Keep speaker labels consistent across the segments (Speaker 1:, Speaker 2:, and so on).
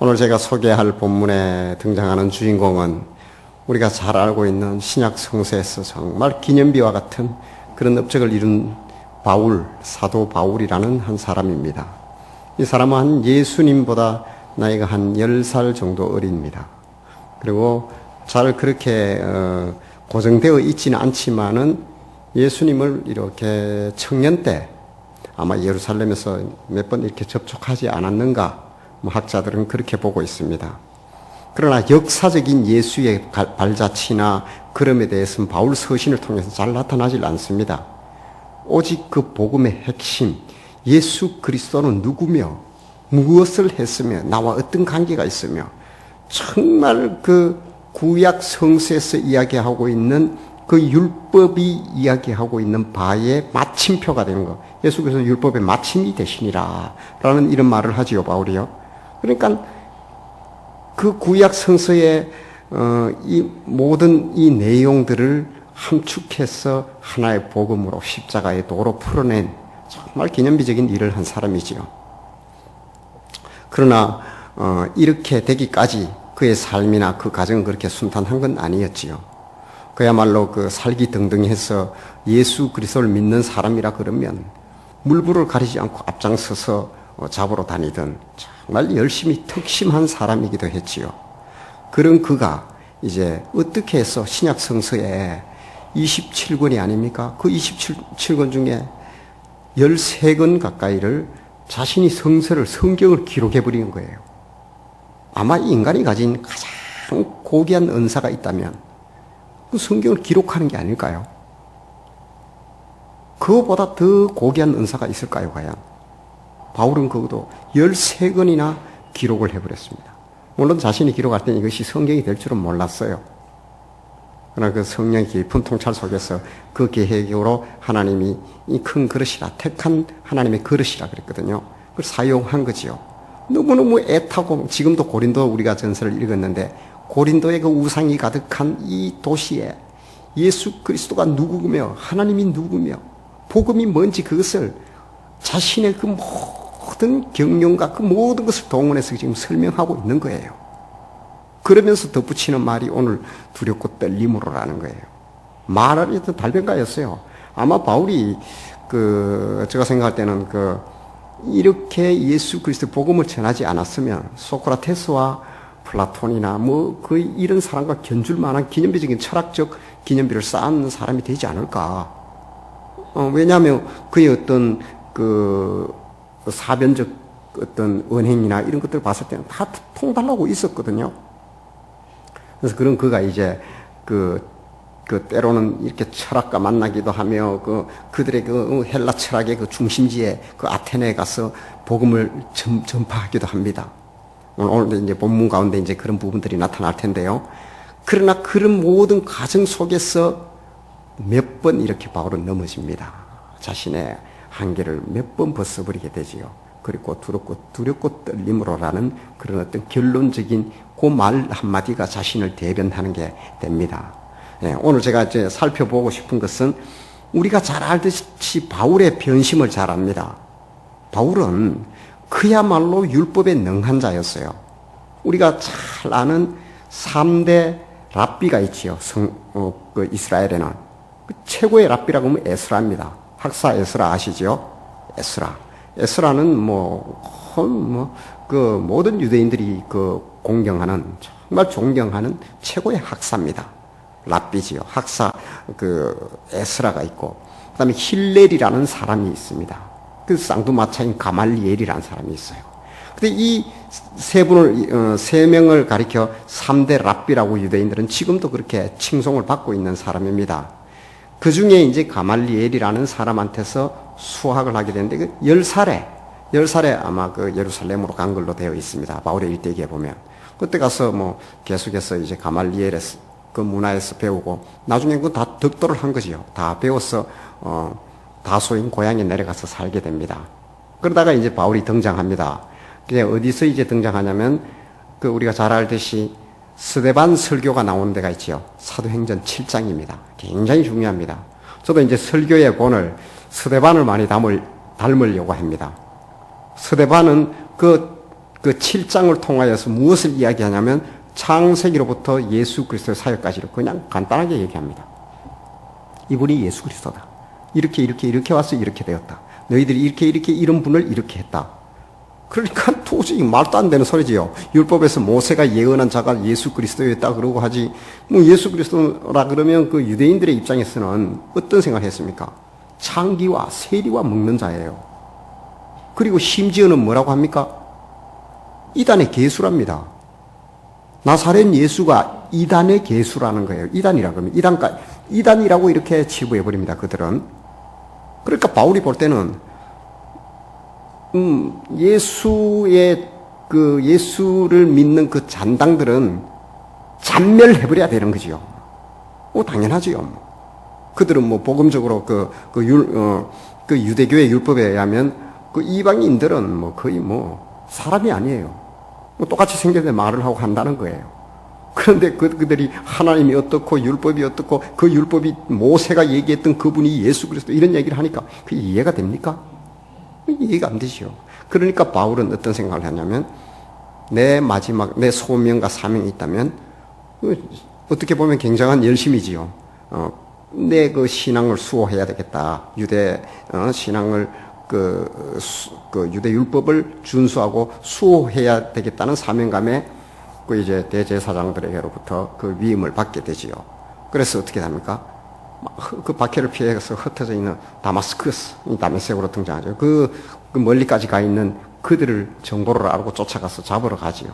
Speaker 1: 오늘 제가 소개할 본문에 등장하는 주인공은 우리가 잘 알고 있는 신약 성서에서 정말 기념비와 같은 그런 업적을 이룬 바울, 사도 바울이라는 한 사람입니다. 이 사람은 한 예수님보다 나이가 한 10살 정도 어립니다. 그리고 잘 그렇게 고정되어 있지는 않지만은 예수님을 이렇게 청년 때 아마 예루살렘에서 몇 번 이렇게 접촉하지 않았는가, 학자들은 그렇게 보고 있습니다. 그러나 역사적인 예수의 발자취나 걸음에 대해서는 바울 서신을 통해서 잘 나타나질 않습니다. 오직 그 복음의 핵심, 예수 그리스도는 누구며 무엇을 했으며 나와 어떤 관계가 있으며 정말 그 구약 성서에서 이야기하고 있는 그 율법이 이야기하고 있는 바의 마침표가 되는 것. 예수께서 율법의 마침이 되시니라 라는 이런 말을 하지요, 바울이요. 그러니까 그 구약 성서의 이 모든 이 내용들을 함축해서 하나의 복음으로 십자가의 도로 풀어낸 정말 기념비적인 일을 한 사람이지요. 그러나 이렇게 되기까지 그의 삶이나 그 과정은 그렇게 순탄한 건 아니었지요. 그야말로 그 살기 등등해서 예수 그리스도를 믿는 사람이라 그러면 물불을 가리지 않고 앞장서서 잡으러 다니던 정말 열심히 특심한 사람이기도 했지요. 그런 그가 이제 어떻게 해서 신약 성서에 27권이 아닙니까? 그 27권 중에 13권 가까이를 자신이 성경을 기록해버리는 거예요. 아마 인간이 가진 가장 고귀한 은사가 있다면 그 성경을 기록하는 게 아닐까요? 그거보다 더 고귀한 은사가 있을까요, 과연? 바울은 그것도 13권이나 기록을 해버렸습니다. 물론 자신이 기록할 때는 이것이 성경이 될 줄은 몰랐어요. 그러나 그 성령의 깊은 통찰 속에서 그 계획으로 하나님이 이 큰 그릇이라, 택한 하나님의 그릇이라 그랬거든요. 그걸 사용한 거지요. 너무너무 애타고, 지금도 고린도 우리가 전서를 읽었는데 고린도의 그 우상이 가득한 이 도시에 예수 그리스도가 누구며 하나님이 누구며 복음이 뭔지 그것을 자신의 그 모든 경륜과 그 모든 것을 동원해서 지금 설명하고 있는 거예요. 그러면서 덧붙이는 말이 오늘 두렵고 떨림으로라는 거예요. 말하기 달변가였어요. 아마 바울이 제가 생각할 때는 이렇게 예수 그리스도 복음을 전하지 않았으면 소크라테스와 플라톤이나 이런 사람과 견줄 만한 기념비적인 철학적 기념비를 쌓는 사람이 되지 않을까. 왜냐하면 그의 어떤 사변적 어떤 언행이나 이런 것들을 봤을 때는 다 통달하고 있었거든요. 그래서 그런 그가 이제 때로는 이렇게 철학과 만나기도 하며 그들의 헬라 철학의 그 중심지에 아테네에 가서 복음을 전파하기도 합니다. 오늘 이제 본문 가운데 이제 그런 부분들이 나타날 텐데요. 그러나 그런 모든 과정 속에서 몇 번 이렇게 바울은 넘어집니다. 자신의 한계를 몇 번 벗어버리게 되지요. 그리고 두렵고 떨림으로라는 그런 어떤 결론적인 그 말 한마디가 자신을 대변하는 게 됩니다. 오늘 제가 이제 살펴보고 싶은 것은 우리가 잘 알듯이 바울의 변심을 잘 압니다. 바울은 그야말로 율법에 능한 자였어요. 우리가 잘 아는 3대 랍비가 있지요. 이스라엘에는. 최고의 랍비라고 하면 에스라입니다. 학사 에스라 아시죠? 에스라는 모든 유대인들이 공경하는, 정말 존경하는 최고의 학사입니다. 랍비지요. 학사, 에스라가 있고, 그 다음에 힐렐이라는 사람이 있습니다. 그 쌍두마차인 가말리엘이라는 사람이 있어요. 근데 이 세 명을 가리켜 3대 랍비라고 유대인들은 지금도 그렇게 칭송을 받고 있는 사람입니다. 그 중에 이제 가말리엘이라는 사람한테서 수학을 하게 되는데, 10살에 아마 예루살렘으로 간 걸로 되어 있습니다. 바울의 일대기에 보면. 그때 가서 계속해서 이제 가말리엘의 그 문화에서 배우고, 나중에 다 덕도를 한 거지요. 다 배워서, 다소인 고향에 내려가서 살게 됩니다. 그러다가 이제 바울이 등장합니다. 그냥 어디서 이제 등장하냐면, 우리가 잘 알듯이 스데반 설교가 나오는 데가 있지요. 사도행전 7장입니다. 굉장히 중요합니다. 저도 이제 설교의 본을 스데반을 많이 닮으려고 합니다. 스데반은 그 7장을 통하여서 무엇을 이야기하냐면 창세기로부터 예수 그리스도의 사역까지를 그냥 간단하게 얘기합니다. 이분이 예수 그리스도다. 이렇게 와서 이렇게 되었다. 너희들이 이렇게 이런 분을 이렇게 했다. 그러니까 도저히 말도 안 되는 소리지요. 율법에서 모세가 예언한 자가 예수 그리스도였다 그러고 하지. 뭐 예수 그리스도라 그러면 그 유대인들의 입장에서는 어떤 생각을 했습니까? 창기와 세리와 먹는 자예요. 그리고 심지어는 뭐라고 합니까? 이단의 개수랍니다. 나사렛 예수가 이단의 개수라는 거예요. 이단이라고 하면 이단이라고 이렇게 치부해 버립니다. 그들은. 그러니까 바울이 볼 때는 예수를 믿는 그 잔당들은 잔멸해버려야 되는 거지요. 당연하지요. 그들은 뭐 복음적으로 그 유대교의 율법에 의하면 그 이방인들은 뭐 거의 뭐 사람이 아니에요. 똑같이 생겼는데 말을 하고 한다는 거예요. 그런데 그들이 하나님이 어떻고 율법이 어떻고 그 율법이 모세가 얘기했던 그분이 예수 그리스도 이런 얘기를 하니까 그게 이해가 됩니까? 이해가 안 되죠. 그러니까 바울은 어떤 생각을 하냐면 내 소명과 사명이 있다면 어떻게 보면 굉장한 열심이지요. 내 그 신앙을 수호해야 되겠다. 유대 신앙을 그 유대 율법을 준수하고 수호해야 되겠다는 사명감에 그 이제 대제사장들에게로부터 그 위임을 받게 되지요. 그래서 어떻게 합니까? 그 박해를 피해서 흩어져 있는 다메섹으로 등장하죠. 그 멀리까지 가 있는 그들을 정보를 알고 쫓아가서 잡으러 가지요.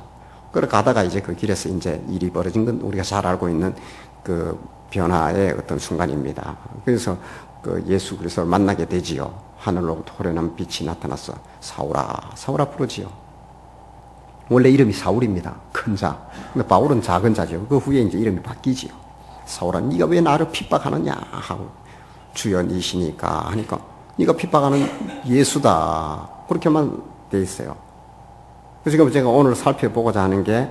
Speaker 1: 그래 가다가 이제 그 길에서 이제 일이 벌어진 건 우리가 잘 알고 있는 그 변화의 어떤 순간입니다. 그래서 그 예수 그리스도를 만나게 되지요. 하늘로부터 호련한 빛이 나타나서 사울아 부르지요. 원래 이름이 사울입니다. 큰 자. 근데 바울은 작은 자죠. 그 후에 이제 이름이 바뀌지요. 사울아, 네가 왜 나를 핍박하느냐 하고 주여 니시니까 하니까 네가 핍박하는 예수다. 그렇게만 돼 있어요. 그래서 지금 제가 오늘 살펴보고자 하는 게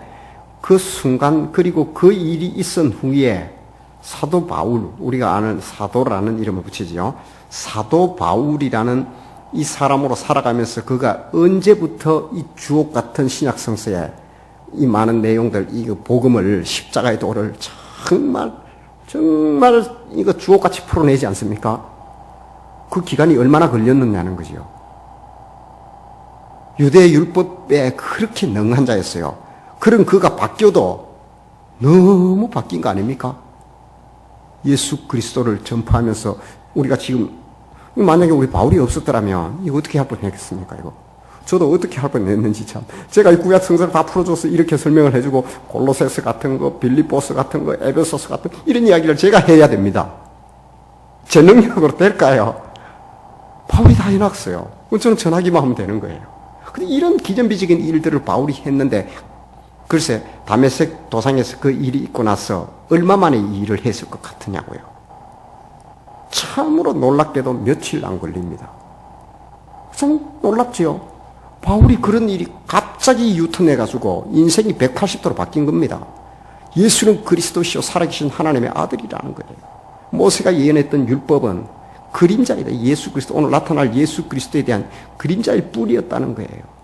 Speaker 1: 그 순간 그리고 그 일이 있은 후에 사도 바울, 우리가 아는 사도라는 이름을 붙이지요. 사도 바울이라는 이 사람으로 살아가면서 그가 언제부터 이 주옥 같은 신약 성서에 이 많은 내용들, 이 복음을 십자가의 도를 정말 이거 주옥같이 풀어내지 않습니까? 그 기간이 얼마나 걸렸느냐는 거지요. 유대 율법에 그렇게 능한 자였어요. 그런 그가 바뀌어도 너무 바뀐 거 아닙니까? 예수 그리스도를 전파하면서 우리가 지금 만약에 우리 바울이 없었더라면 이거 어떻게 할 뻔했겠습니까? 이거 저도 어떻게 할 뻔했는지 참. 제가 이 구약 성서를 다 풀어줘서 이렇게 설명을 해주고 골로새서 같은 거, 빌립보서 같은 거, 에베소서 같은 이런 이야기를 제가 해야 됩니다. 제 능력으로 될까요? 바울이 다 해놨어요. 저는 전하기만 하면 되는 거예요. 근데 이런 기전비적인 일들을 바울이 했는데 글쎄 다메섹 도상에서 그 일이 있고 나서 얼마 만에 이 일을 했을 것 같으냐고요. 참으로 놀랍게도 며칠 안 걸립니다. 참 놀랍지요. 바울이 그런 일이 갑자기 유턴해가지고 인생이 180도로 바뀐 겁니다. 예수는 그리스도시요 살아계신 하나님의 아들이라는 거예요. 모세가 예언했던 율법은 그림자이다. 예수 그리스도, 오늘 나타날 예수 그리스도에 대한 그림자일 뿐이었다는 거예요.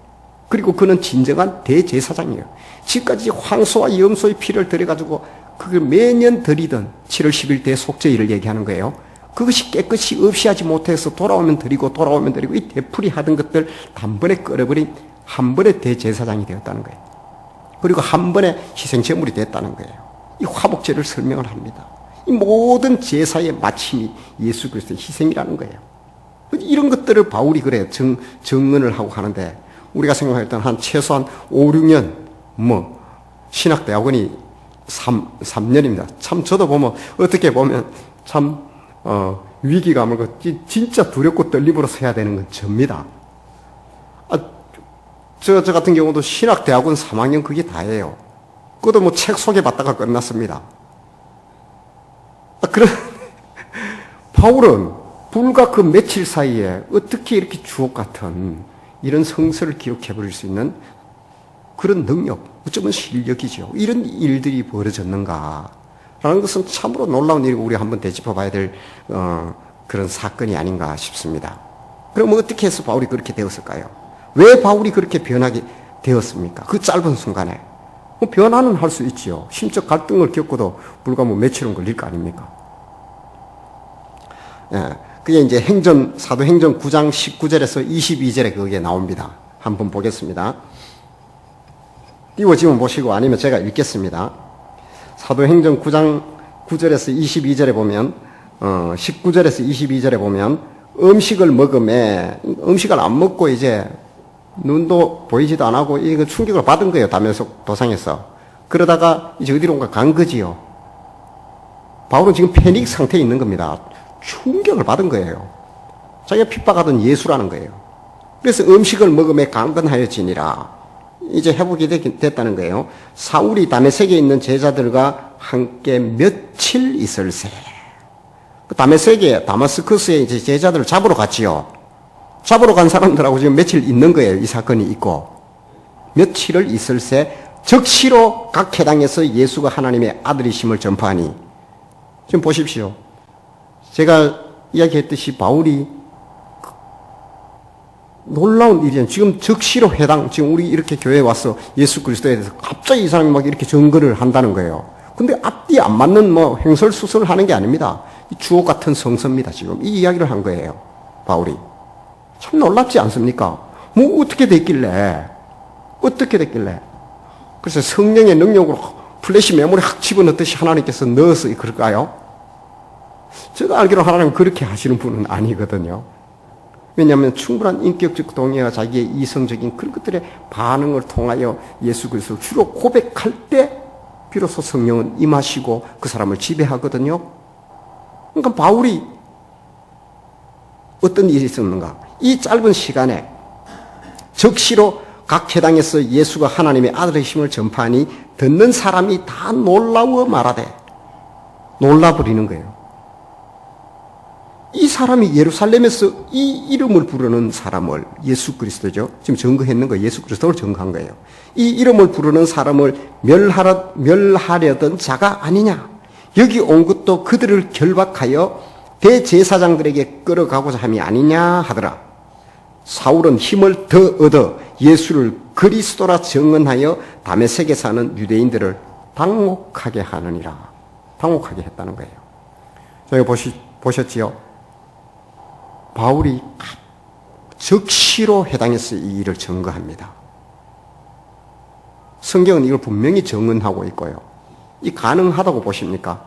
Speaker 1: 그리고 그는 진정한 대제사장이에요. 지금까지 황소와 염소의 피를 들여가지고 그걸 매년 드리던 7월 10일 대속죄일을 얘기하는 거예요. 그것이 깨끗이 없이 하지 못해서 돌아오면 드리고 이 되풀이 하던 것들 단번에 끌어버린 한 번의 대제사장이 되었다는 거예요. 그리고 한 번의 희생제물이 됐다는 거예요. 이 화목제를 설명을 합니다. 이 모든 제사의 마침이 예수 그리스도의 희생이라는 거예요. 이런 것들을 바울이 그래 정언을 하고 하는데 우리가 생각했던 한 최소한 5, 6년 신학대학원이 3년입니다. 참 저도 보면 어떻게 보면 참 위기감을 진짜 두렵고 떨림으로 서야 되는 건 접니다. 저 같은 경우도 신학대학원 3학년 그게 다예요. 그것도 책 소개받다가 끝났습니다. 그런 바울은 불과 그 며칠 사이에 어떻게 이렇게 주옥 같은 이런 성서를 기록해 버릴 수 있는 그런 능력, 어쩌면 실력이죠. 이런 일들이 벌어졌는가 라는 것은 참으로 놀라운 일이고 우리가 한번 되짚어 봐야 될 그런 사건이 아닌가 싶습니다. 그럼 어떻게 해서 바울이 그렇게 되었을까요? 왜 바울이 그렇게 변하게 되었습니까? 그 짧은 순간에. 변화는 할 수 있지요. 심적 갈등을 겪고도 불과 며칠은 걸릴 거 아닙니까? 예, 그게 이제 사도행전 9장 19절에서 22절에 그게 나옵니다. 한번 보겠습니다. 띄워지면 보시고 아니면 제가 읽겠습니다. 사도행전 9장 9절에서 22절에 보면 19절에서 22절에 보면 음식을 안 먹고 이제 눈도 보이지도 안 하고 이거 충격을 받은 거예요. 다메섹 도상에서. 그러다가 이제 어디론가 간 거지요. 바울은 지금 패닉 상태에 있는 겁니다. 충격을 받은 거예요. 자기가 핍박하던 예수라는 거예요. 그래서 음식을 먹음에 강건하여지니라. 이제 회복이 됐다는 거예요. 사울이 다메섹에 있는 제자들과 함께 며칠 있을새. 다마스커스에 이제 제자들을 잡으러 갔지요. 잡으러 간 사람들하고 지금 며칠 있는 거예요. 이 사건이 있고. 며칠을 있을새 적시로 각 회당에서 예수가 하나님의 아들이심을 전파하니. 지금 보십시오. 제가 이야기했듯이 바울이 놀라운 일이에요. 지금 적시로 회당, 지금 우리 이렇게 교회에 와서 예수 그리스도에 대해서 갑자기 이 사람이 막 이렇게 증거를 한다는 거예요. 근데 앞뒤 안 맞는 횡설수설을 하는 게 아닙니다. 주옥 같은 성서입니다. 지금 이 이야기를 한 거예요. 바울이. 참 놀랍지 않습니까? 어떻게 됐길래? 그래서 성령의 능력으로 플래시 메모리 확 집어넣듯이 하나님께서 넣어서 그럴까요? 제가 알기로 하나님은 그렇게 하시는 분은 아니거든요. 왜냐하면 충분한 인격적 동의와 자기의 이성적인 그런 것들의 반응을 통하여 예수 그리스도를 주로 고백할 때 비로소 성령은 임하시고 그 사람을 지배하거든요. 그러니까 바울이 어떤 일이 있었는가? 이 짧은 시간에 적시로 각 회당에서 예수가 하나님의 아들이심을 전파하니 듣는 사람이 다 놀라워 말하되 놀라버리는 거예요. 이 사람이 예루살렘에서 이 이름을 부르는 사람을 예수 그리스도죠. 지금 증거했는 거예요. 예수 그리스도를 증거한 거예요. 이 이름을 부르는 사람을 멸하려던 자가 아니냐. 여기 온 것도 그들을 결박하여 대제사장들에게 끌어가고자 함이 아니냐 하더라. 사울은 힘을 더 얻어 예수를 그리스도라 증언하여 다메섹에 사는 유대인들을 당혹하게 하느니라. 당혹하게 했다는 거예요. 저희 보셨지요? 바울이 적시로 회당에서 이 일을 증거합니다. 성경은 이걸 분명히 증언하고 있고요. 이 가능하다고 보십니까?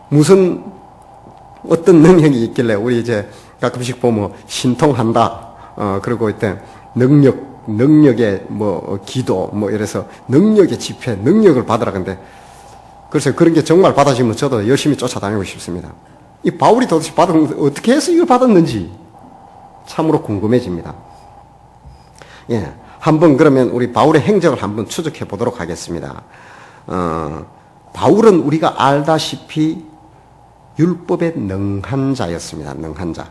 Speaker 1: 무슨 어떤 능력이 있길래 우리 이제 가끔씩 보면 신통한다. 그리고 이때 능력의 기도 이래서 능력의 집회, 능력을 받으라. 근데 그래서 그런 게 정말 받아지면 저도 열심히 쫓아다니고 싶습니다. 이 바울이 도대체 어떻게 해서 이걸 받았는지 참으로 궁금해집니다. 예. 한번 그러면 우리 바울의 행적을 한번 추적해 보도록 하겠습니다. 바울은 우리가 알다시피 율법에 능한 자였습니다. 능한 자.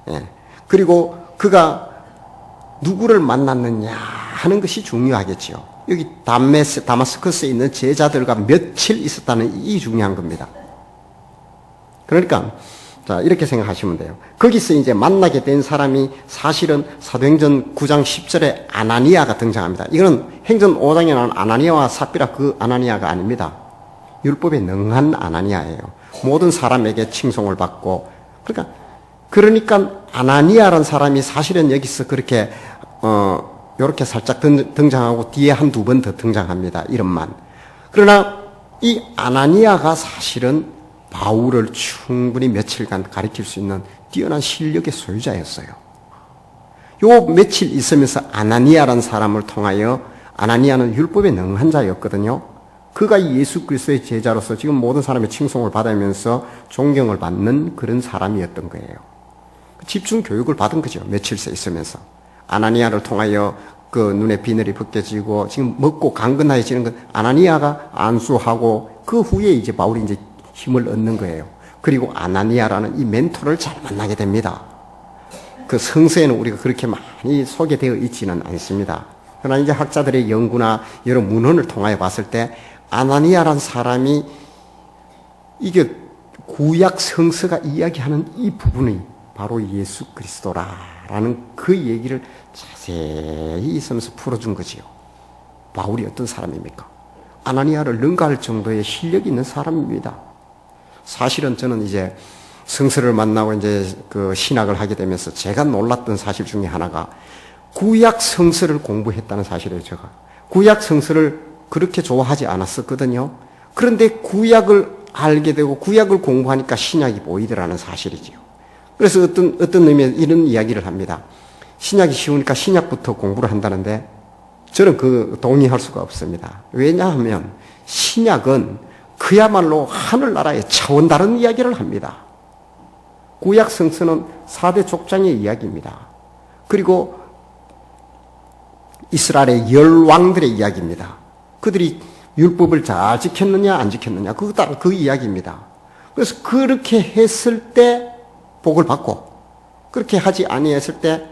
Speaker 1: 예. 그리고 그가 누구를 만났느냐 하는 것이 중요하겠지요. 여기 다마스커스에 있는 제자들과 며칠 있었다는 이 중요한 겁니다. 그러니까 자 이렇게 생각하시면 돼요. 거기서 이제 만나게 된 사람이 사실은 사도행전 9장 10절에 아나니아가 등장합니다. 이거는 행전 5장에 나오는 아나니아와 삽비라 그 아나니아가 아닙니다. 율법에 능한 아나니아예요. 모든 사람에게 칭송을 받고 그러니까 아나니아라는 사람이 사실은 여기서 그렇게 이렇게 살짝 등장하고 뒤에 한두 번 더 등장합니다. 이름만. 그러나 이 아나니아가 사실은 바울을 충분히 며칠간 가리킬 수 있는 뛰어난 실력의 소유자였어요. 요 며칠 있으면서 아나니아라는 사람을 통하여 아나니아는 율법에 능한 자였거든요. 그가 예수 그리스도의 제자로서 지금 모든 사람의 칭송을 받으면서 존경을 받는 그런 사람이었던 거예요. 집중 교육을 받은 거죠. 며칠새 있으면서. 아나니아를 통하여 그 눈에 비늘이 벗겨지고 지금 먹고 강건해지는 건 아나니아가 안수하고 그 후에 이제 바울이 이제 힘을 얻는 거예요. 그리고 아나니아라는 이 멘토를 잘 만나게 됩니다. 그 성서에는 우리가 그렇게 많이 소개되어 있지는 않습니다. 그러나 이제 학자들의 연구나 여러 문헌을 통하여 봤을 때 아나니아라는 사람이 이게 구약 성서가 이야기하는 이 부분이 바로 예수 그리스도라 라는 그 얘기를 자세히 있으면서 풀어준 거지요. 바울이 어떤 사람입니까? 아나니아를 능가할 정도의 실력이 있는 사람입니다. 사실은 저는 이제 성서를 만나고 이제 그 신학을 하게 되면서 제가 놀랐던 사실 중에 하나가 구약 성서를 공부했다는 사실이에요, 제가. 구약 성서를 그렇게 좋아하지 않았었거든요. 그런데 구약을 알게 되고 구약을 공부하니까 신약이 보이더라는 사실이지요. 그래서 어떤 의미에서 이런 이야기를 합니다. 신약이 쉬우니까 신약부터 공부를 한다는데 저는 동의할 수가 없습니다. 왜냐하면 신약은 그야말로 하늘나라의 차원 다른 이야기를 합니다. 구약 성서는 4대 족장의 이야기입니다. 그리고 이스라엘의 10왕들의 이야기입니다. 그들이 율법을 잘 지켰느냐 안 지켰느냐 그 이야기입니다. 그래서 그렇게 했을 때 복을 받고 그렇게 하지 아니했을 때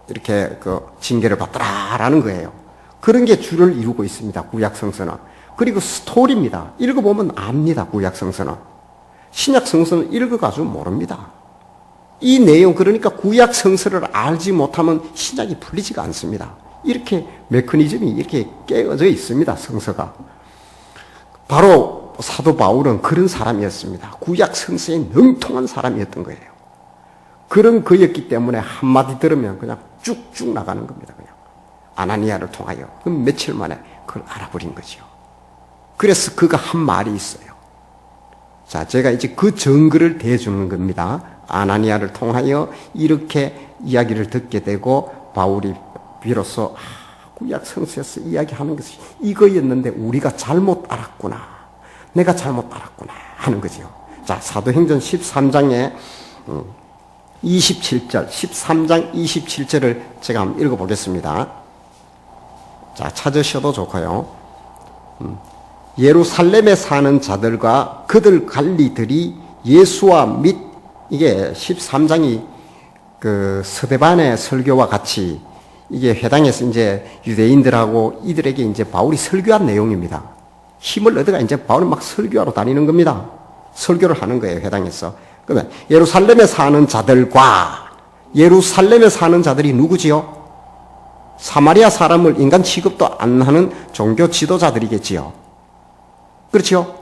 Speaker 1: 이렇게 징계를 받더라라는 거예요. 그런 게 주를 이루고 있습니다. 구약 성서는. 그리고 스토리입니다. 읽어보면 압니다. 구약 성서는. 신약 성서는 읽어가지고 모릅니다. 이 내용 그러니까 구약 성서를 알지 못하면 신약이 풀리지가 않습니다. 이렇게 메커니즘이 이렇게 깨어져 있습니다. 성서가. 바로 사도 바울은 그런 사람이었습니다. 구약 성서에 능통한 사람이었던 거예요. 그런 그였기 때문에 한마디 들으면 그냥 쭉쭉 나가는 겁니다. 그냥 아나니아를 통하여. 그럼 며칠 만에 그걸 알아버린 거죠. 그래서 그가 한 말이 있어요. 자, 제가 이제 그 증거를 대주는 겁니다. 아나니아를 통하여 이렇게 이야기를 듣게 되고 바울이 비로소 구약 성서에서 이야기하는 것이 이거였는데 우리가 잘못 알았구나. 내가 잘못 알았구나 하는 거죠. 자, 사도행전 13장에 27절, 13장 27절을 제가 한번 읽어보겠습니다. 자, 찾으셔도 좋고요. 예루살렘에 사는 자들과 그들 관리들이 예수와 및 이게 13장이 그 스데반의 설교와 같이 이게 회당에서 이제 유대인들하고 이들에게 이제 바울이 설교한 내용입니다. 힘을 얻어가 이제 바울이 막 설교하러 다니는 겁니다. 설교를 하는 거예요, 회당에서. 그러면 예루살렘에 사는 자들과 예루살렘에 사는 자들이 누구지요? 사마리아 사람을 인간 취급도 안 하는 종교 지도자들이겠지요. 그렇죠?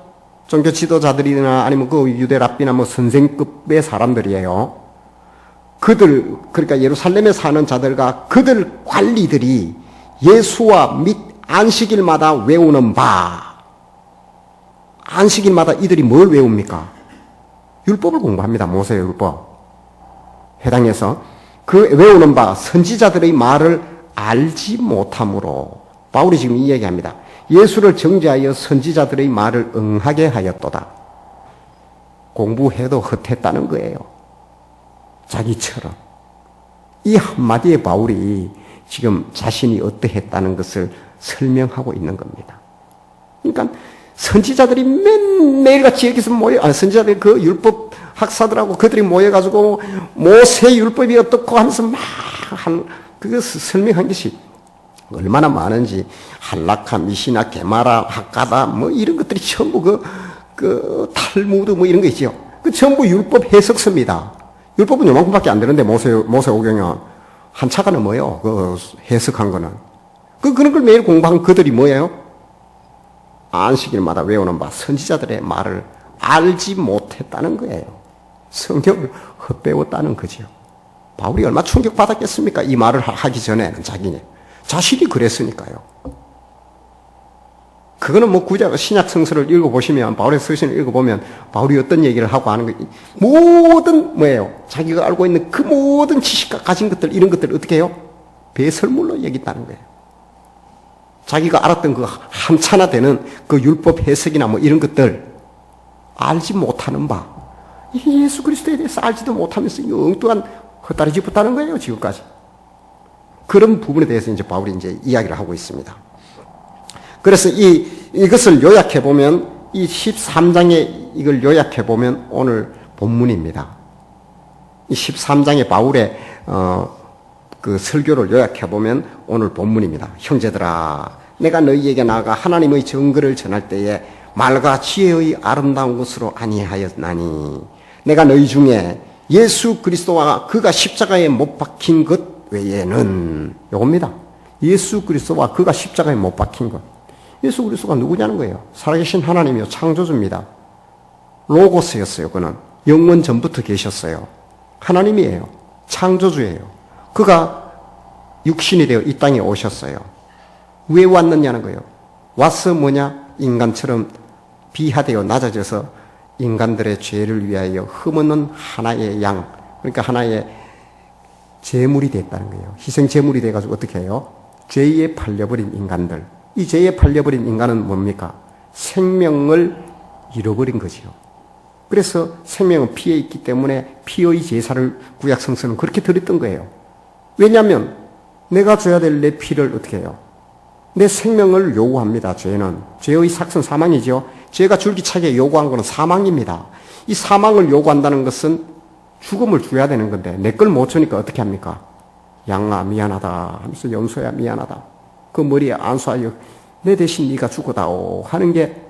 Speaker 1: 종교 지도자들이나 아니면 그 유대 랍비나 뭐 선생급의 사람들이에요. 그러니까 예루살렘에 사는 자들과 그들 관리들이 예수와 및 안식일마다 외우는 바. 안식일마다 이들이 뭘 외웁니까? 율법을 공부합니다. 모세의 율법. 회당에서 그 외우는 바 선지자들의 말을 알지 못함으로 바울이 지금 이 얘기합니다. 예수를 정죄하여 선지자들의 말을 응하게 하였도다. 공부해도 헛했다는 거예요. 자기처럼. 이 한마디에 바울이 지금 자신이 어떠했다는 것을 설명하고 있는 겁니다. 그러니까 선지자들이 매일같이 여기서 선지자들이 그 율법 학사들하고 그들이 모여가지고 모세 율법이 어떻고 하면서 그것을 설명한 것이 얼마나 많은지 할라카, 미시나, 게마라, 학가다 뭐 이런 것들이 전부 그 탈무드 뭐 이런 거 있죠. 그 전부 율법 해석서입니다. 율법은 요만큼밖에 안 되는데 모세오경은 한 차가 넘어요. 그 해석한 거는. 그런 걸 매일 공부한 그들이 뭐예요? 안식일마다 외우는 바 선지자들의 말을 알지 못했다는 거예요. 성경을 헛배웠다는 거죠. 바울이 얼마나 충격받았겠습니까? 이 말을 하기 전에는 자신이 그랬으니까요. 그거는 뭐 구약 신약 성서를 읽어보시면 바울의 서신을 읽어보면 바울이 어떤 얘기를 하고 하는 거 모든 뭐예요? 자기가 알고 있는 그 모든 지식과 가진 것들 이런 것들을 어떻게 해요? 배설물로 여긴다는 거예요. 자기가 알았던 그 한차나 되는 그 율법 해석이나 뭐 이런 것들 알지 못하는 바 예수 그리스도에 대해서 알지도 못하면서 엉뚱한 헛다리 짚었다는 거예요. 지금까지. 그런 부분에 대해서 이제 바울이 이제 이야기를 하고 있습니다. 그래서 이것을 요약해보면, 이 13장에 이걸 요약해보면 오늘 본문입니다. 이 13장의 바울의, 그 설교를 요약해보면 오늘 본문입니다. 형제들아, 내가 너희에게 나아가 하나님의 증거를 전할 때에 말과 지혜의 아름다운 것으로 아니하였나니, 내가 너희 중에 예수 그리스도와 그가 십자가에 못 박힌 것 외에는 요겁니다. 예수 그리스도와 그가 십자가에 못 박힌 것. 예수 그리스도가 누구냐는 거예요. 살아계신 하나님이요. 창조주입니다. 로고스였어요. 그는 영원 전부터 계셨어요. 하나님이에요. 창조주예요. 그가 육신이 되어 이 땅에 오셨어요. 왜 왔느냐는 거예요. 와서 뭐냐? 인간처럼 비하되어 낮아져서 인간들의 죄를 위하여 흠없는 하나의 양, 그러니까 하나의 제물이 됐다는 거예요. 희생 제물이 돼가지고 어떻게 해요? 죄에 팔려버린 인간들. 이 죄에 팔려버린 인간은 뭡니까? 생명을 잃어버린 거지요. 그래서 생명은 피에 있기 때문에 피의 제사를 구약 성서는 그렇게 드렸던 거예요. 왜냐하면 내가 줘야 될 내 피를 어떻게 해요? 내 생명을 요구합니다. 죄는. 죄의 삭은 사망이죠. 죄가 줄기차게 요구한 것은 사망입니다. 이 사망을 요구한다는 것은 죽음을 줘야 되는 건데 내 걸 못 주니까 어떻게 합니까? 양아 미안하다 하면서 염소야 미안하다. 그 머리에 안수하여 내 대신 네가 죽어다오 하는 게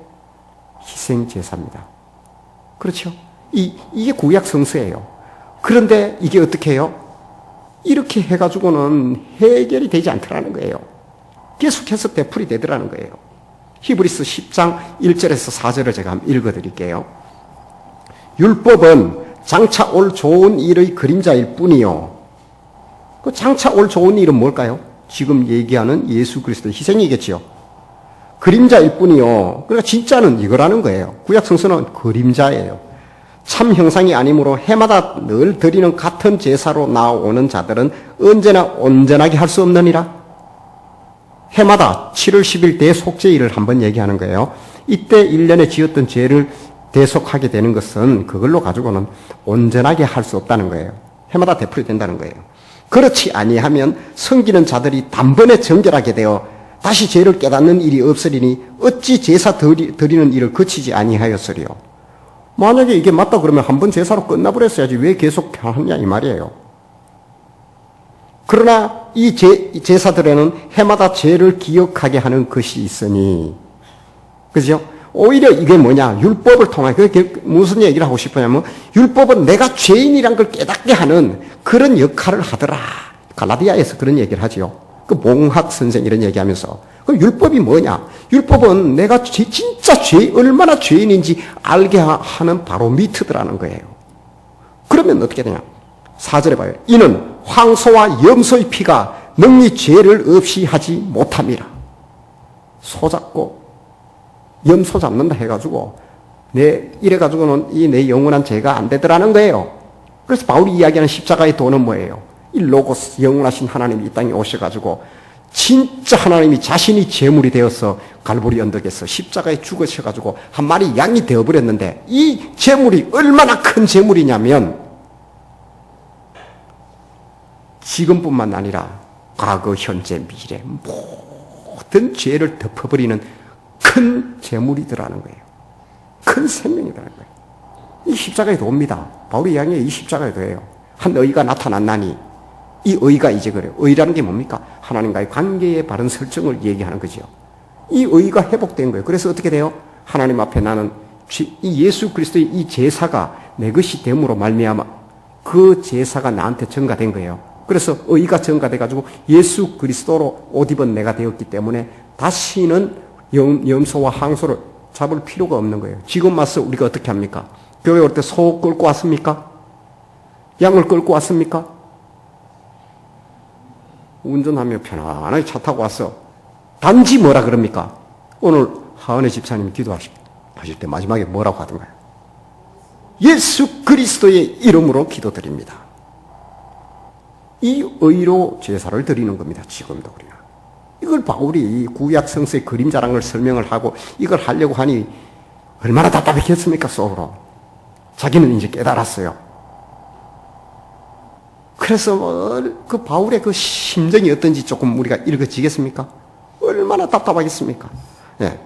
Speaker 1: 희생제사입니다. 그렇죠? 이게 구약 성서예요. 그런데 이게 어떻게 해요? 이렇게 해가지고는 해결이 되지 않더라는 거예요. 계속해서 되풀이 되더라는 거예요. 히브리서 10장 1절에서 4절을 제가 한번 읽어드릴게요. 율법은 장차 올 좋은 일의 그림자일 뿐이요. 그 장차 올 좋은 일은 뭘까요? 지금 얘기하는 예수 그리스도의 희생이겠지요. 그림자일 뿐이요. 그러니까 진짜는 이거라는 거예요. 구약 성서는 그림자예요. 참 형상이 아니므로 해마다 늘 드리는 같은 제사로 나오는 자들은 언제나 온전하게 할 수 없느니라. 해마다 7월 10일 대속죄일을 한번 얘기하는 거예요. 이때 1년에 지었던 죄를 대속하게 되는 것은 그걸로 가지고는 온전하게 할 수 없다는 거예요. 해마다 되풀이 된다는 거예요. 그렇지 아니하면 섬기는 자들이 단번에 정결하게 되어 다시 죄를 깨닫는 일이 없으리니 어찌 제사 드리는 일을 그치지 아니하였으리요. 만약에 이게 맞다 그러면 한번 제사로 끝나버렸어야지 왜 계속 하느냐 이 말이에요. 그러나 이 제사들에는 해마다 죄를 기억하게 하는 것이 있으니, 그죠? 오히려 이게 뭐냐? 율법을 통해, 그게 무슨 얘기를 하고 싶으냐면, 율법은 내가 죄인이란 걸 깨닫게 하는 그런 역할을 하더라. 갈라디아에서 그런 얘기를 하지요. 그 몽학 선생 이런 얘기하면서. 그 율법이 뭐냐? 율법은 내가 진짜 얼마나 죄인인지 알게 하는 바로미터더라는 거예요. 그러면 어떻게 되냐? 4절에 봐요. 이는 황소와 염소의 피가 능히 죄를 없이 하지 못함이라. 소 잡고 염소 잡는다 해가지고 이래가지고는 이 내 영원한 죄가 안 되더라는 거예요. 그래서 바울이 이야기하는 십자가의 도는 뭐예요? 이 로고스 영원하신 하나님이 이 땅에 오셔가지고 진짜 하나님이 자신이 제물이 되어서 갈보리 언덕에서 십자가에 죽으셔가지고 한 마리 양이 되어버렸는데 이 제물이 얼마나 큰 제물이냐면 지금뿐만 아니라 과거, 현재, 미래 모든 죄를 덮어버리는 큰 제물이더라는 거예요. 큰 생명이더라는 거예요. 이 십자가의 도입니다. 바울이 이야기해 이 십자가의 도예요. 한 의가 나타났나니 이 의가 이제 그래요. 의라는 게 뭡니까? 하나님과의 관계의 바른 설정을 얘기하는 거죠. 이 의가 회복된 거예요. 그래서 어떻게 돼요? 하나님 앞에 나는 이 예수 그리스도의 이 제사가 내 것이 됨으로 말미암아 그 제사가 나한테 전가된 거예요. 그래서 의가 전가돼가지고 예수 그리스도로 옷 입은 내가 되었기 때문에 다시는 염소와 항소를 잡을 필요가 없는 거예요. 지금 와서 우리가 어떻게 합니까? 교회 올 때 소 끌고 왔습니까? 양을 끌고 왔습니까? 운전하며 편안하게 차 타고 왔어. 단지 뭐라 그럽니까? 오늘 하은혜 집사님이 기도하실 때 마지막에 뭐라고 하던가요? 예수 그리스도의 이름으로 기도드립니다. 이 의로 제사를 드리는 겁니다. 지금도 우리는. 이걸 바울이 구약 성서의 그림자라는 걸 설명을 하고 이걸 하려고 하니 얼마나 답답했겠습니까? 속으로. 자기는 이제 깨달았어요. 그래서 그 바울의 그 심정이 어떤지 조금 우리가 읽어지겠습니까? 얼마나 답답하겠습니까? 예.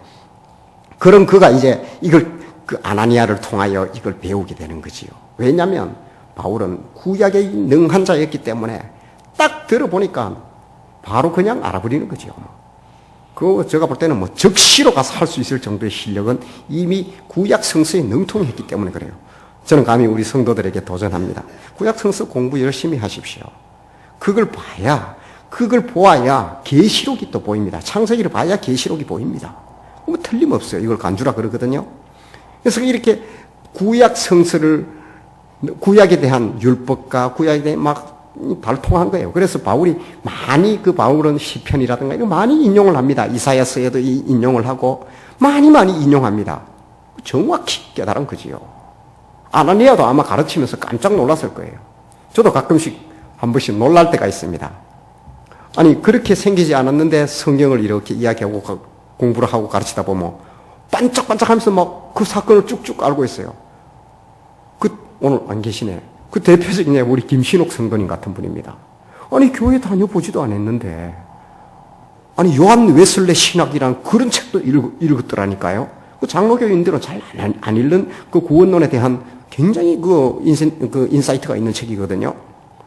Speaker 1: 그럼 그가 이제 이걸 그 아나니아를 통하여 이걸 배우게 되는 거지요. 왜냐하면 바울은 구약의 능한 자였기 때문에 딱 들어보니까 바로 그냥 알아버리는 거지요. 그거 제가 볼 때는 뭐 적시로 가서 할 수 있을 정도의 실력은 이미 구약 성서에 능통했기 때문에 그래요. 저는 감히 우리 성도들에게 도전합니다. 구약 성서 공부 열심히 하십시오. 그걸 보아야 계시록이 또 보입니다. 창세기를 봐야 계시록이 보입니다. 뭐 틀림없어요. 이걸 간주라 그러거든요. 그래서 이렇게 구약 성서를, 구약에 대한 율법과 구약에 대해 막 발통한 거예요. 그래서 바울이 많이, 그 바울은 시편이라든가 이거 많이 인용을 합니다. 이사야서에도 인용을 하고 많이 인용합니다. 정확히 깨달은 거지요. 아나니아도 아마 가르치면서 깜짝 놀랐을 거예요. 저도 가끔씩 한 번씩 놀랄 때가 있습니다. 아니, 그렇게 생기지 않았는데 성경을 이렇게 이야기하고 공부를 하고 가르치다 보면 반짝반짝 하면서 막 그 사건을 쭉쭉 알고 있어요. 오늘 안 계시네. 그 대표적인 우리 김신옥 성도님 같은 분입니다. 아니, 교회 다녀보지도 않았는데, 아니, 요한 웨슬레 신학이란 그런 책도 읽었더라니까요. 그 장로교인들은 잘 안 읽는 그 구원론에 대한 굉장히 그 인사이트가 있는 책이거든요.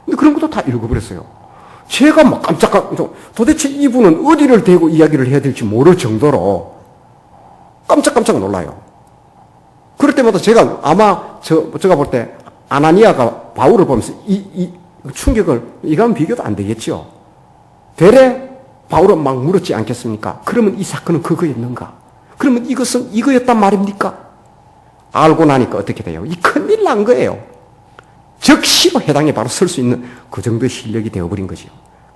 Speaker 1: 근데 그런 것도 다 읽어버렸어요. 제가 막 도대체 이분은 어디를 대고 이야기를 해야 될지 모를 정도로 깜짝 놀라요. 그럴 때마다 제가 아마 제가 볼 때 아나니아가 바울을 보면서 이 충격을, 이거는 비교도 안 되겠죠. 되레 바울은 막 물었지 않겠습니까? 그러면 이 사건은 그거였는가? 그러면 이것은 이거였단 말입니까? 알고 나니까 어떻게 돼요? 이 큰일 난 거예요. 즉시로 해당에 바로 설 수 있는 그 정도의 실력이 되어버린 거죠.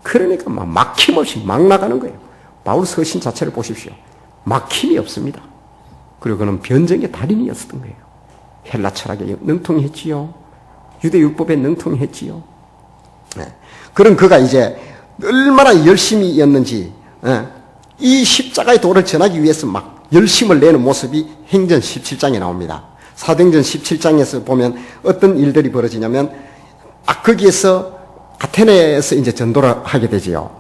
Speaker 1: 그러니까 막힘없이 막 나가는 거예요. 바울 서신 자체를 보십시오. 막힘이 없습니다. 그리고 그는 변정의 달인이었던 거예요. 헬라 철학에 능통했지요. 유대 율법에 능통했지요. 네. 그런 그가 이제 얼마나 열심히였는지, 이 십자가의 도를 전하기 위해서 막 열심을 내는 모습이 행전 17장에 나옵니다. 사도행전 17장에서 보면 어떤 일들이 벌어지냐면, 거기에서 아테네에서 이제 전도를 하게 되지요.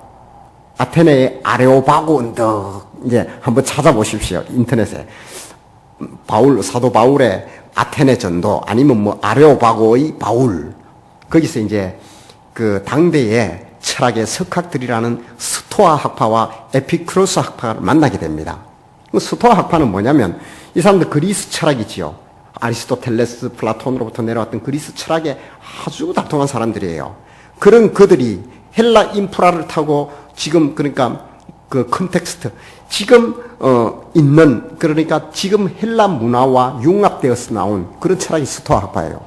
Speaker 1: 아테네의 아레오바고 언덕, 이제 한번 찾아보십시오. 인터넷에. 사도 바울의 아테네 전도, 아니면 뭐 아레오바고의 바울. 거기서 이제 그 당대의 철학의 석학들이라는 스토아 학파와 에피쿠로스 학파를 만나게 됩니다. 스토아 학파는 뭐냐면 이 사람들 그리스 철학이지요. 아리스토텔레스, 플라톤으로부터 내려왔던 그리스 철학에 아주 다통한 사람들이에요. 그런 그들이 헬라 인프라를 타고 지금, 그러니까 그 컨텍스트, 지금 있는, 그러니까 지금 헬라 문화와 융합되어서 나온 그런 철학이 스토아 학파예요.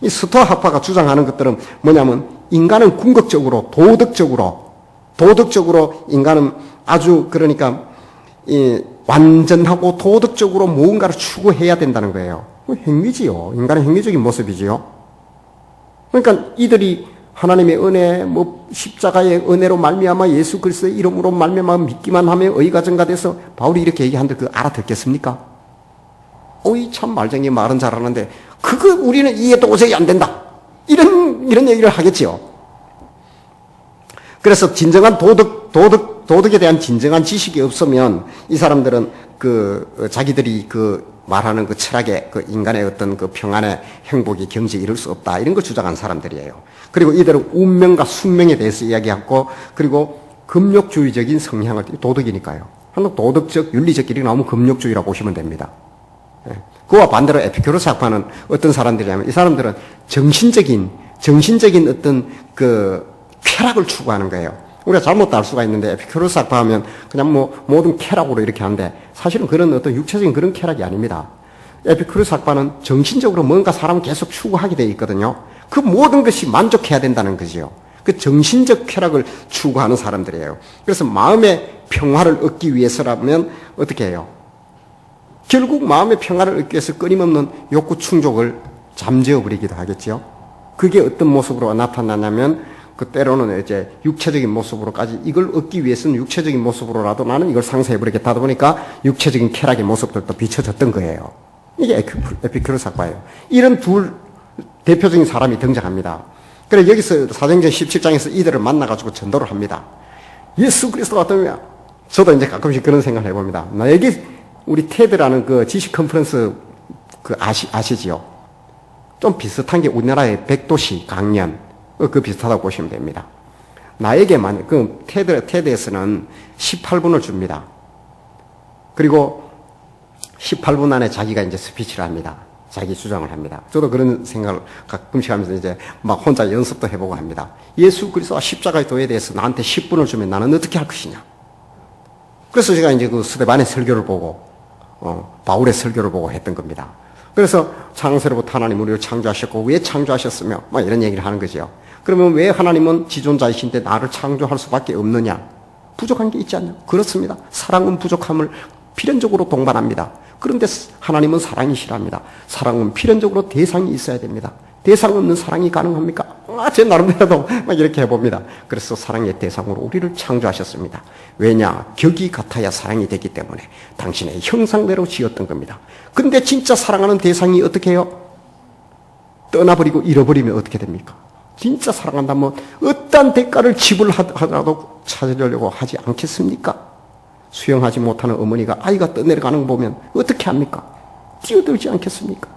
Speaker 1: 이 스토아 학파가 주장하는 것들은 뭐냐면 인간은 궁극적으로 도덕적으로 인간은 아주, 그러니까 완전하고 도덕적으로 무언가를 추구해야 된다는 거예요. 행위지요. 인간의 행위적인 모습이지요. 그러니까 이들이 하나님의 은혜, 십자가의 은혜로 말미암아 예수 그리스도의 이름으로 말미암아 믿기만 하면 의가 증가돼서, 바울이 이렇게 얘기하는데 그거 알아듣겠습니까? 참 말쟁이 말은 잘하는데 그거 우리는 이해 도저히 안 된다. 이런 얘기를 하겠지요. 그래서 진정한 도덕에 대한 진정한 지식이 없으면 이 사람들은 자기들이 말하는 그 철학의 인간의 어떤 평안의 행복이 경지에 이룰 수 없다. 이런 걸 주장한 사람들이에요. 그리고 이들은 운명과 숙명에 대해서 이야기하고, 그리고 금욕주의적인 성향을, 도덕이니까요. 한국 도덕적, 윤리적 길이 나오면 금욕주의라고 보시면 됩니다. 그와 반대로 에피큐로스 학파는 어떤 사람들이냐면, 이 사람들은 정신적인 어떤 쾌락을 추구하는 거예요. 우리가 잘못 알 수가 있는데, 에피큐로스 학파 하면 그냥 모든 쾌락으로 이렇게 하는데, 사실은 그런 어떤 육체적인 그런 쾌락이 아닙니다. 에피큐로스 학파는 정신적으로 뭔가 사람을 계속 추구하게 되어 있거든요. 그 모든 것이 만족해야 된다는 거지요. 그 정신적 쾌락을 추구하는 사람들이에요. 그래서 마음의 평화를 얻기 위해서라면 어떻게 해요? 결국 마음의 평화를 얻기 위해서 끊임없는 욕구 충족을 잠재워버리기도 하겠지요. 그게 어떤 모습으로 나타나냐면, 때로는 이제 육체적인 모습으로까지, 이걸 얻기 위해서는 육체적인 모습으로라도 나는 이걸 상쇄해버리겠다 하다 보니까 육체적인 쾌락의 모습들도 비춰졌던 거예요. 이게 에피큐로스 학파예요. 이런 둘 대표적인 사람이 등장합니다. 그래, 여기서 사도행전 17장에서 이들을 만나가지고 전도를 합니다. 예수 그리스도 같으면, 저도 이제 가끔씩 그런 생각을 해봅니다. 여기 우리 테드라는 그 지식 컨퍼런스 아시지요? 좀 비슷한 게 우리나라의 백도시 강연, 비슷하다고 보시면 됩니다. 나에게만, 테드에서는 18분을 줍니다. 그리고 18분 안에 자기가 이제 스피치를 합니다. 자기 주장을 합니다. 저도 그런 생각을 가끔씩 하면서 이제 막 혼자 연습도 해보고 합니다. 예수 그리스도와 십자가의 도에 대해서 나한테 10분을 주면 나는 어떻게 할 것이냐. 그래서 제가 이제 그 스데반의 설교를 보고, 바울의 설교를 보고 했던 겁니다. 그래서 창세로부터 하나님 우리를 창조하셨고 왜 창조하셨으며 막 이런 얘기를 하는 거죠. 그러면 왜 하나님은 지존자이신데 나를 창조할 수밖에 없느냐? 부족한 게 있지 않냐? 그렇습니다. 사랑은 부족함을 필연적으로 동반합니다. 그런데 하나님은 사랑이시랍니다. 사랑은 필연적으로 대상이 있어야 됩니다. 대상 없는 사랑이 가능합니까? 제 나름대로도 막 이렇게 해봅니다. 그래서 사랑의 대상으로 우리를 창조하셨습니다. 왜냐? 격이 같아야 사랑이 되기 때문에 당신의 형상대로 지었던 겁니다. 근데 진짜 사랑하는 대상이 어떻게 해요? 떠나버리고 잃어버리면 어떻게 됩니까? 진짜 사랑한다면 어떠한 대가를 지불하더라도 찾으려고 하지 않겠습니까? 수영하지 못하는 어머니가 아이가 떠내려가는 거 보면 어떻게 합니까? 뛰어들지 않겠습니까?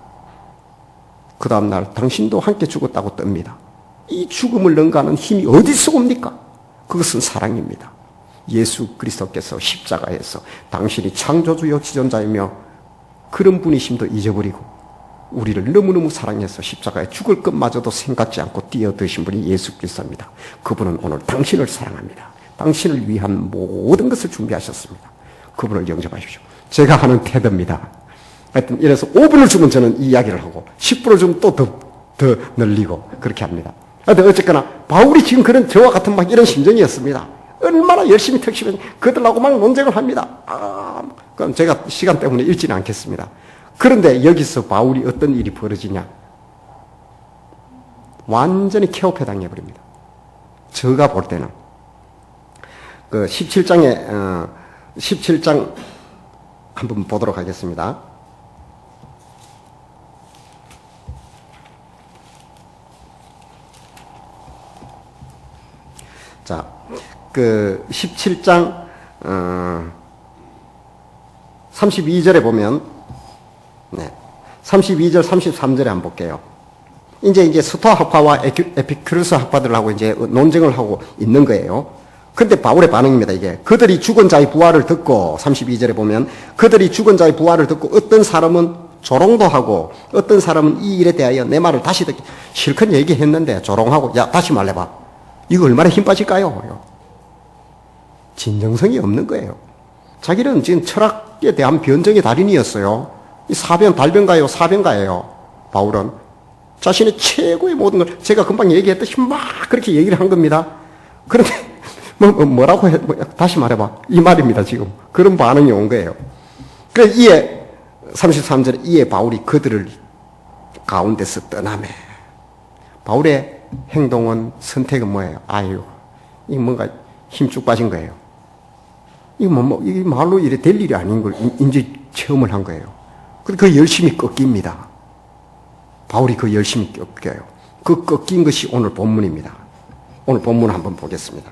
Speaker 1: 그 다음날 당신도 함께 죽었다고 뜹니다. 이 죽음을 능가하는 힘이 어디서 옵니까? 그것은 사랑입니다. 예수 그리스도께서 십자가에서 당신이 창조주요 지존자이며 그런 분이심도 잊어버리고 우리를 너무너무 사랑해서 십자가에 죽을 것마저도 생각지 않고 뛰어드신 분이 예수 그리스도입니다. 그분은 오늘 당신을 사랑합니다. 당신을 위한 모든 것을 준비하셨습니다. 그분을 영접하십시오. 제가 하는 태도입니다. 하여튼 이래서 5분을 주면 저는 이 이야기를 하고 10분을 주면 또 더 늘리고 그렇게 합니다. 하여튼 어쨌거나 바울이 지금 그런 저와 같은 막 이런 심정이었습니다. 얼마나 열심히 택시면 그들하고 막 논쟁을 합니다. 그럼 제가 시간 때문에 읽지는 않겠습니다. 그런데 여기서 바울이 어떤 일이 벌어지냐? 완전히 케오페 당해버립니다. 제가 볼 때는 그 17장 한번 보도록 하겠습니다. 자, 그 17장 32절에 보면, 32절 33절에 한번 볼게요. 이제 스토아 학파와 에피큐르스 학파들하고 이제 논쟁을 하고 있는 거예요. 근데 바울의 반응입니다, 이게. 그들이 죽은 자의 부활을 듣고, 32절에 보면, 그들이 죽은 자의 부활을 듣고, 어떤 사람은 조롱도 하고, 어떤 사람은 이 일에 대하여 내 말을 다시 듣기, 실컷 얘기했는데, 조롱하고, 야, 다시 말해봐. 이거 얼마나 힘 빠질까요? 진정성이 없는 거예요. 자기는 지금 철학에 대한 변정의 달인이었어요. 이 사변가예요. 바울은. 자신의 최고의 모든 걸, 제가 금방 얘기했듯이 막 그렇게 얘기를 한 겁니다. 그런데, 뭐라고 해, 다시 말해봐. 이 말입니다, 지금. 그런 반응이 온 거예요. 그래서 33절에 이에 바울이 그들을 가운데서 떠나매. 바울의 행동은, 선택은 뭐예요? 아유, 이게 뭔가 힘쭉 빠진 거예요. 이게 말로 이래 될 일이 아닌 걸 이제 체험을 한 거예요. 그 열심히 꺾입니다. 바울이 그 열심히 꺾여요. 그 꺾인 것이 오늘 본문입니다. 오늘 본문 한번 보겠습니다.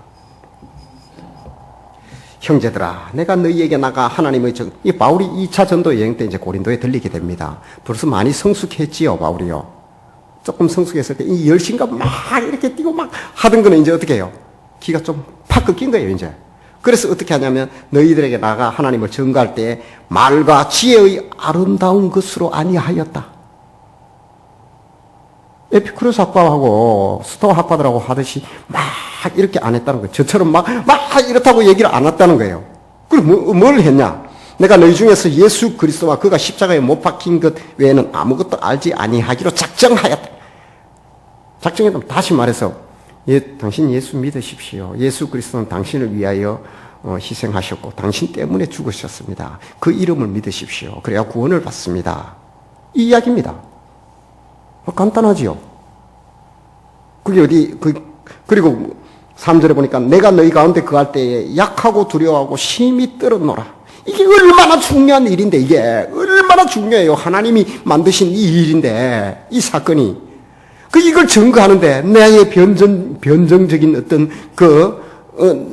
Speaker 1: 형제들아, 내가 너희에게 나가 하나님의 이 바울이 2차 전도 여행 때 이제 고린도에 들리게 됩니다. 벌써 많이 성숙했지요, 바울이요. 조금 성숙했을 때 이 열심과 막 이렇게 뛰고 막 하던 거는 이제 어떻게 해요? 기가 좀 팍 꺾인 거예요, 이제. 그래서 어떻게 하냐면 너희들에게 나가 하나님을 증거할 때 말과 지혜의 아름다운 것으로 아니하였다. 에피쿠르스 학파하고 스토아 학파들하고 하듯이 막 이렇게 안 했다는 거예요. 저처럼 막 이렇다고 얘기를 안 했다는 거예요. 그럼 뭘 했냐? 내가 너희 중에서 예수 그리스도와 그가 십자가에 못 박힌 것 외에는 아무것도 알지 아니하기로 작정하였다. 작정했다면 다시 말해서 당신 예수 믿으십시오. 예수 그리스도는 당신을 위하여 희생하셨고 당신 때문에 죽으셨습니다. 그 이름을 믿으십시오. 그래야 구원을 받습니다. 이 이야기입니다. 간단하지요. 그게 그리고 3절에 보니까 내가 너희 가운데 거할 때에 약하고 두려워하고 심히 떨었노라. 이게 얼마나 중요한 일인데, 이게 얼마나 중요해요. 하나님이 만드신 이 일인데, 이 사건이. 이걸 증거하는데, 나의 변정적인 어떤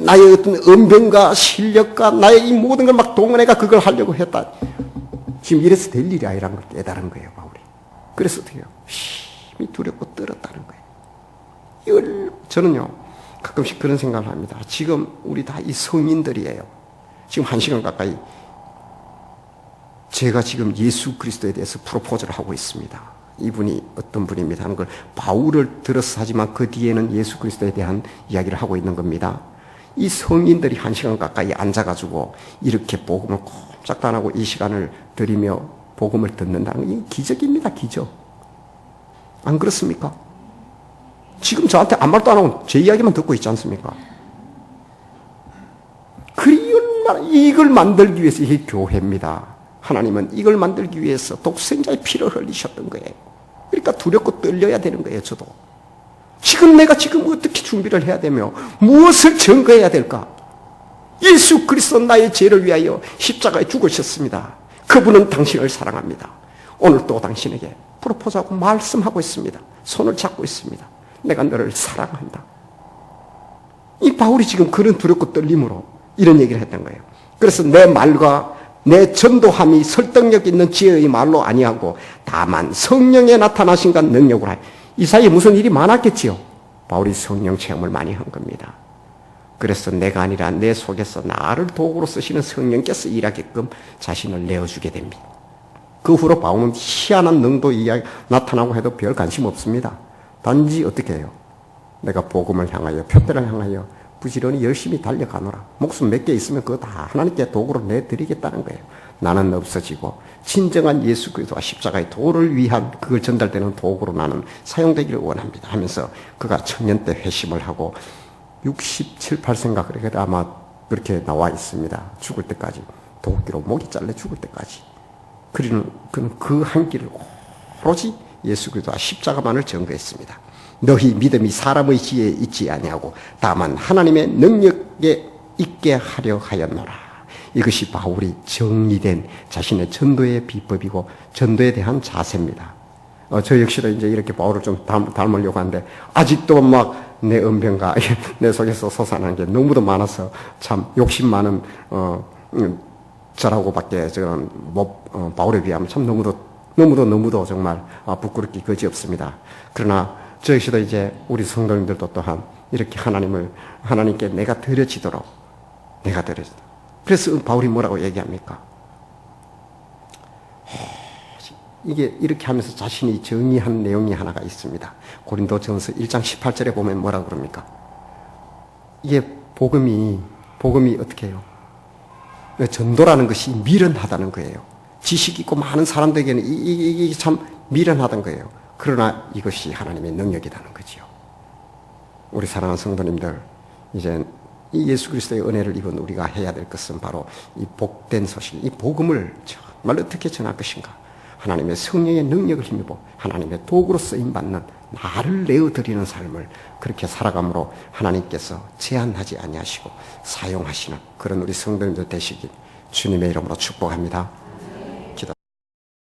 Speaker 1: 나의 어떤 언변과 실력과 나의 이 모든 걸 막 동원해가 그걸 하려고 했다. 지금 이래서 될 일이 아니라는 걸 깨달은 거예요, 바울이. 그래서 어떻게 해요? 심히 두렵고 떨었다는 거예요. 저는요, 가끔씩 그런 생각을 합니다. 지금 우리 다 이 성인들이에요. 지금 1시간 가까이 제가 지금 예수 그리스도에 대해서 프로포즈를 하고 있습니다. 이분이 어떤 분입니다 하는 걸 바울을 들어서 하지만 그 뒤에는 예수 그리스도에 대한 이야기를 하고 있는 겁니다. 이 성인들이 1시간 가까이 앉아가지고 이렇게 복음을 꼼짝도 안 하고 이 시간을 들이며 복음을 듣는다는 게 기적입니다. 기적. 안 그렇습니까? 지금 저한테 아무 말도 안 하고 제 이야기만 듣고 있지 않습니까? 그리 얼마나 이걸 만들기 위해서 이게 교회입니다. 하나님은 이걸 만들기 위해서 독생자의 피를 흘리셨던 거예요. 그러니까 두렵고 떨려야 되는 거예요. 저도. 지금 내가 지금 어떻게 준비를 해야 되며 무엇을 증거해야 될까? 예수 그리스도 나의 죄를 위하여 십자가에 죽으셨습니다. 그분은 당신을 사랑합니다. 오늘 또 당신에게 프로포즈하고 말씀하고 있습니다. 손을 잡고 있습니다. 내가 너를 사랑한다. 이 바울이 지금 그런 두렵고 떨림으로 이런 얘기를 했던 거예요. 그래서 내 말과 내 전도함이 설득력 있는 지혜의 말로 아니하고 다만 성령에 나타나신가 능력으로 하여. 이 사이에 무슨 일이 많았겠지요. 바울이 성령 체험을 많이 한 겁니다. 그래서 내가 아니라 내 속에서 나를 도구로 쓰시는 성령께서 일하게끔 자신을 내어주게 됩니다. 그 후로 바울은 희한한 능도 이야기 나타나고 해도 별 관심 없습니다. 단지 어떻게 해요? 내가 복음을 향하여 표대를 향하여 부지런히 열심히 달려가노라. 목숨 몇 개 있으면 그거 다 하나님께 도구로 내드리겠다는 거예요. 나는 없어지고 진정한 예수 그리스도와 십자가의 도를 위한 그걸 전달되는 도구로 나는 사용되기를 원합니다 하면서 그가 청년 때 회심을 하고 67, 8세인가 그래 아마 그렇게 나와 있습니다. 죽을 때까지 도끼로 목이 잘려 죽을 때까지 그는 그 한 길을 오로지 예수 그리스도와 십자가만을 전거했습니다. 너희 믿음이 사람의 지혜에 있지 아니하고 다만 하나님의 능력에 있게 하려 하였노라. 이것이 바울이 정리된 자신의 전도의 비법이고 전도에 대한 자세입니다. 저 역시도 이제 이렇게 바울을 좀 닮으려고 하는데 아직도 막 내 은변과 내 속에서 솟아나는 게 너무도 많아서 참 욕심 많은 저라고밖에 저는 바울에 비하면 참 너무도 정말 부끄럽기 그지없습니다. 그러나 저 역시도 이제 우리 성도님들도 또한 이렇게 하나님께 내가 드려지도록 그래서 바울이 뭐라고 얘기합니까? 이게 이렇게 하면서 자신이 정의한 내용이 하나가 있습니다. 고린도전서 1장 18절에 보면 뭐라고 그럽니까? 이게 복음이 어떻게 해요? 전도라는 것이 미련하다는 거예요. 지식 있고 많은 사람들에게는 이게 참 미련하다는 거예요. 그러나 이것이 하나님의 능력이라는 거지요. 우리 사랑하는 성도님들, 이제 이 예수 그리스도의 은혜를 입은 우리가 해야 될 것은 바로 이 복된 소식, 이 복음을 정말 어떻게 전할 것인가? 하나님의 성령의 능력을 힘입어 하나님의 도구로 쓰임받는 나를 내어드리는 삶을 그렇게 살아감으로 하나님께서 제한하지 아니하시고 사용하시는 그런 우리 성도님들 되시길 주님의 이름으로 축복합니다.